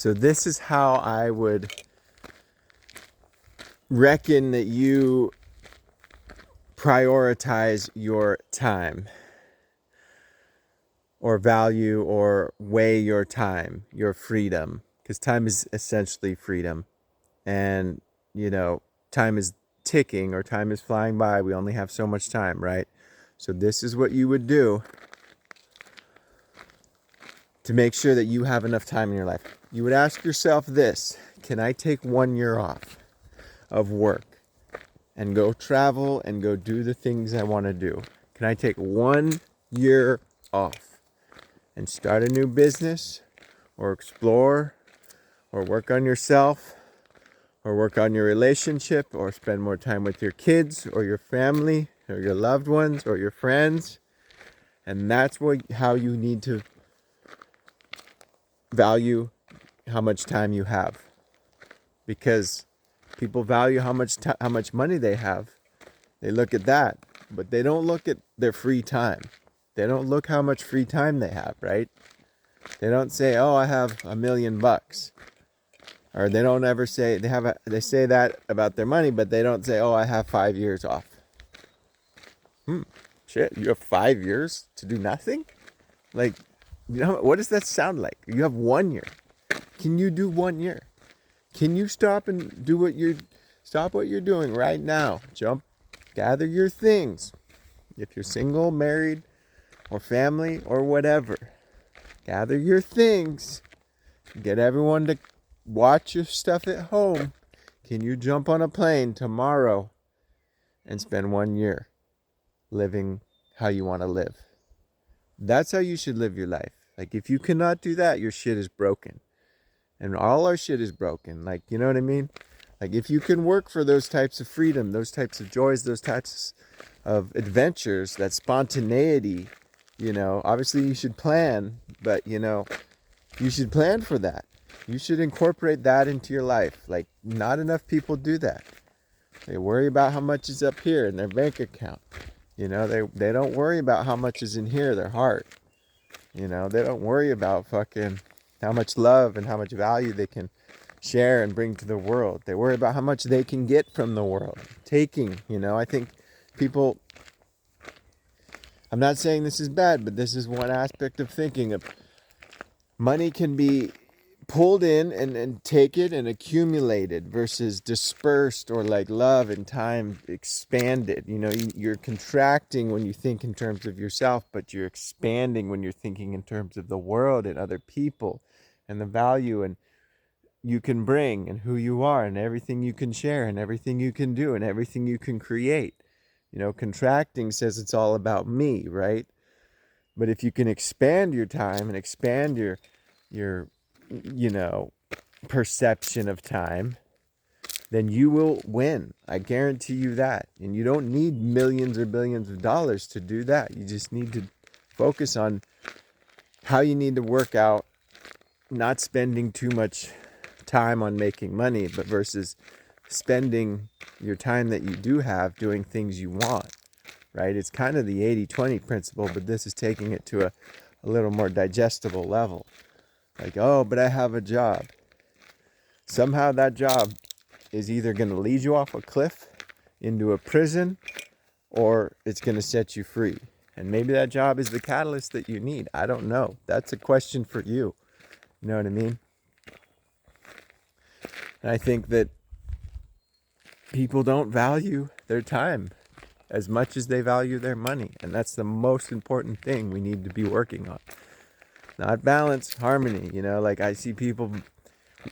So this is how I would reckon that you prioritize your time, or value or weigh your time, your freedom, because time is essentially freedom. And, time is ticking, or time is flying by. We only have so much time, right? So this is what you would do to make sure that you have enough time in your life. You would ask yourself this: can I take 1 year off of work and go travel and go do the things I want to do? Can I take 1 year off and start a new business, or explore, or work on yourself, or work on your relationship, or spend more time with your kids or your family or your loved ones or your friends? And that's how you need to value how much time you have, because people value how much money they have. They look at that, but they don't look at their free time. They don't look how much free time they have, right? They don't say, "Oh, I have $1 million," or they don't ever say they say that about their money, but they don't say, "Oh, I have 5 years off." Shit, you have 5 years to do nothing? Like, what does that sound like? You have 1 year. Can you do 1 year? Can you stop and stop what you're doing right now? Gather your things. If you're single, married, or family, or whatever, gather your things. Get everyone to watch your stuff at home. Can you jump on a plane tomorrow and spend 1 year living how you want to live? That's how you should live your life. Like, if you cannot do that, your shit is broken. And all our shit is broken. Like, you know what I mean? Like, if you can work for those types of freedom, those types of joys, those types of adventures, that spontaneity, obviously you should plan, but, you should plan for that. You should incorporate that into your life. Like, not enough people do that. They worry about how much is up here in their bank account. They don't worry about how much is in here, their heart. They don't worry about fucking how much love and how much value they can share and bring to the world. They worry about how much they can get from the world. Taking, I think people, I'm not saying this is bad, but this is one aspect of thinking of money can be pulled in and taken and accumulated versus dispersed, or like love and time expanded. You're contracting when you think in terms of yourself, but you're expanding when you're thinking in terms of the world and other people and the value and you can bring and who you are and everything you can share and everything you can do and everything you can create. Contracting says it's all about me, right? But if you can expand your time and expand your perception of time, then you will win. I guarantee you that. And you don't need millions or billions of dollars to do that. You just need to focus on how you need to work out, not spending too much time on making money, but versus spending your time that you do have doing things you want, right? It's kind of the 80-20 principle, but this is taking it to a little more digestible level. Like, oh, but I have a job. Somehow that job is either going to lead you off a cliff into a prison, or it's going to set you free. And maybe that job is the catalyst that you need. I don't know. That's a question for you. You know what I mean? And I think that people don't value their time as much as they value their money. And that's the most important thing we need to be working on. Not balance, harmony. Like, I see people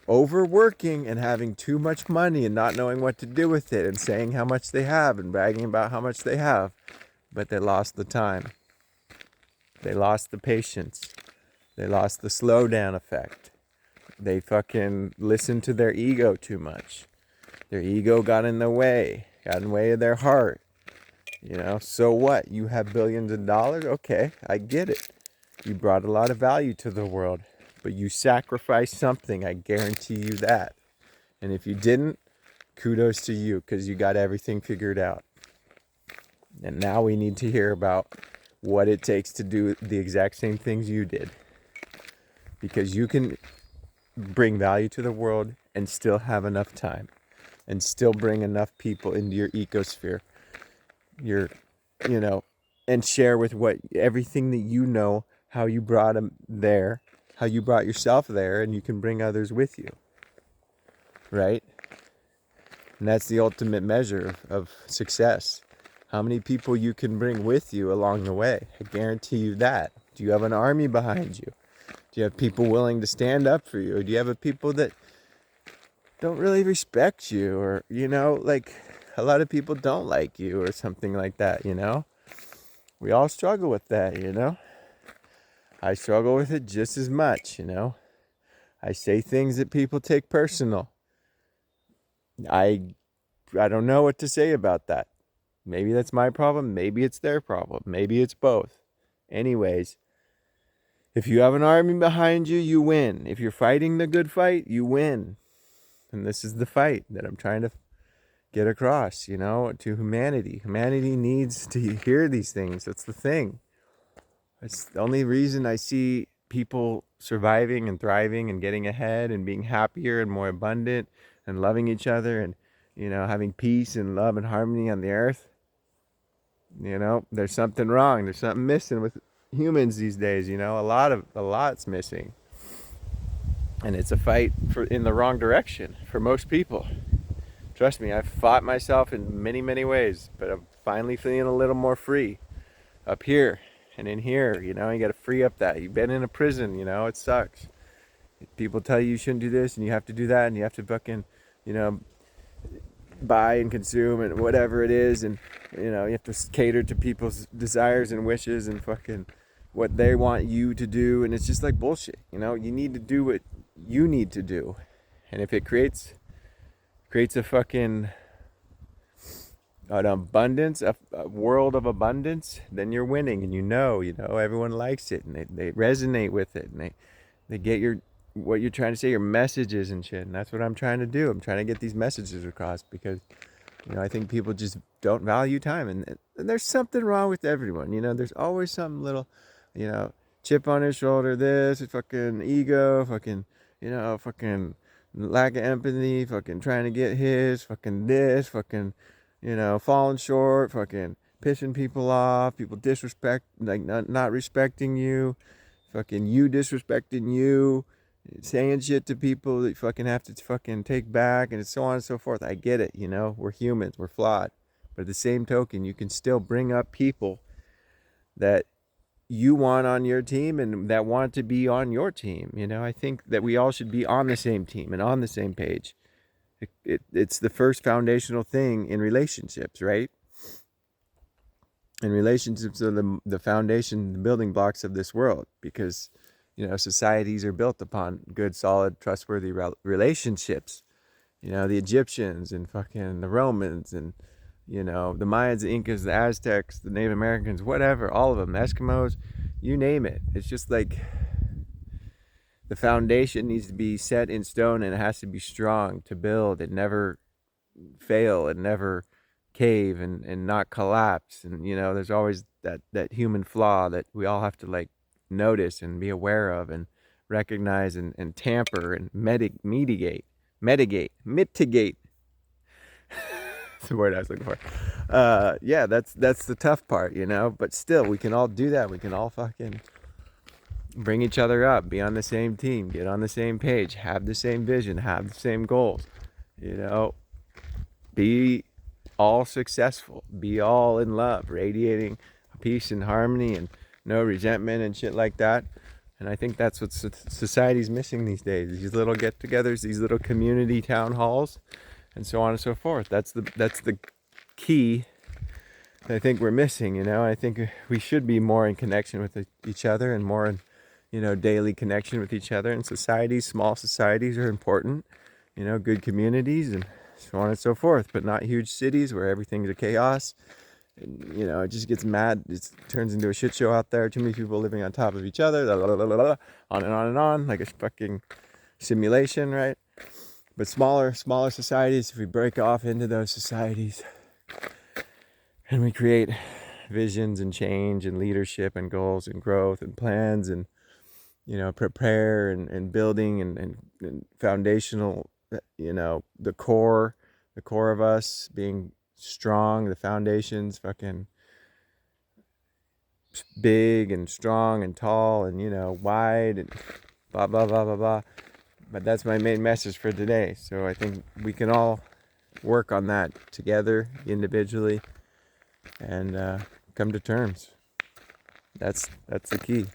overworking and having too much money and not knowing what to do with it and saying how much they have and bragging about how much they have, but they lost the time. They lost the patience. They lost the slowdown effect. They fucking listened to their ego too much. Their ego got in the way of their heart. So what? You have billions of dollars? Okay, I get it. You brought a lot of value to the world, but you sacrificed something, I guarantee you that. And if you didn't, kudos to you, because you got everything figured out. And now we need to hear about what it takes to do the exact same things you did. Because you can bring value to the world and still have enough time and still bring enough people into your ecosphere, your, you know, and share with everything that you know, how you brought them there, how you brought yourself there, and you can bring others with you, right? And that's the ultimate measure of success. How many people you can bring with you along the way. I guarantee you that. Do you have an army behind you? Do you have people willing to stand up for you? Or do you have people that don't really respect you? Or, like a lot of people don't like you or something like that, We all struggle with that, I struggle with it just as much, I say things that people take personal. I don't know what to say about that. Maybe that's my problem. Maybe it's their problem. Maybe it's both. Anyways, if you have an army behind you, you win. If you're fighting the good fight, you win. And this is the fight that I'm trying to get across, to humanity. Humanity needs to hear these things. That's the thing. It's the only reason I see people surviving and thriving and getting ahead and being happier and more abundant and loving each other and, having peace and love and harmony on the earth. There's something wrong. There's something missing with humans these days, a lot's missing. And it's a fight in the wrong direction for most people. Trust me, I've fought myself in many, many ways, but I'm finally feeling a little more free up here and in here, you got to free up that. You've been in a prison, it sucks. People tell you shouldn't do this and you have to do that and you have to fucking, buy and consume and whatever it is, and you have to cater to people's desires and wishes and fucking what they want you to do, and it's just like bullshit. You need to do what you need to do, and if it creates a fucking an abundance, a world of abundance, then you're winning, and everyone likes it and they resonate with it, and they get what you're trying to say, your messages and shit. And that's what I'm trying to do. I'm trying to get these messages across because, I think people just don't value time. And there's something wrong with everyone. There's always some little, chip on his shoulder, this, fucking ego, fucking, fucking lack of empathy, fucking trying to get his, fucking this, fucking, falling short, fucking pissing people off, people disrespect, like not respecting you, fucking you disrespecting you, saying shit to people that you fucking have to fucking take back, and so on and so forth. I get it, we're humans, we're flawed. But at the same token, you can still bring up people that you want on your team and that want to be on your team. I think that we all should be on the same team and on the same page. It's the first foundational thing in relationships, right? And relationships are the foundation, the building blocks of this world, because societies are built upon good, solid, trustworthy relationships. The Egyptians and fucking the Romans and, the Mayans, the Incas, the Aztecs, the Native Americans, whatever, all of them, Eskimos, you name it. It's just like the foundation needs to be set in stone, and it has to be strong to build and never fail and never cave and not collapse. And, there's always that human flaw that we all have to notice and be aware of and recognize and tamper and mitigate. That's the word I was looking for. That's the tough part, but still we can all do that. We can all fucking bring each other up, be on the same team, get on the same page, have the same vision, have the same goals, be all successful, be all in love, radiating peace and harmony and no resentment and shit like that. And I think that's what society's missing these days. These little get-togethers, these little community town halls, and so on and so forth. That's the key that I think we're missing. I think we should be more in connection with each other and more in, daily connection with each other. And societies, small societies are important. Good communities and so on and so forth, but not huge cities where everything's a chaos. And, it just gets mad. It turns into a shit show out there. Too many people living on top of each other, on and on, like a fucking simulation, right? But smaller societies, if we break off into those societies and we create visions and change and leadership and goals and growth and plans and, prayer and building and foundational, the core of us being strong, the foundations fucking big and strong and tall and, wide and blah, blah, blah, blah, blah. But that's my main message for today. So I think we can all work on that together, individually, and come to terms. That's the key.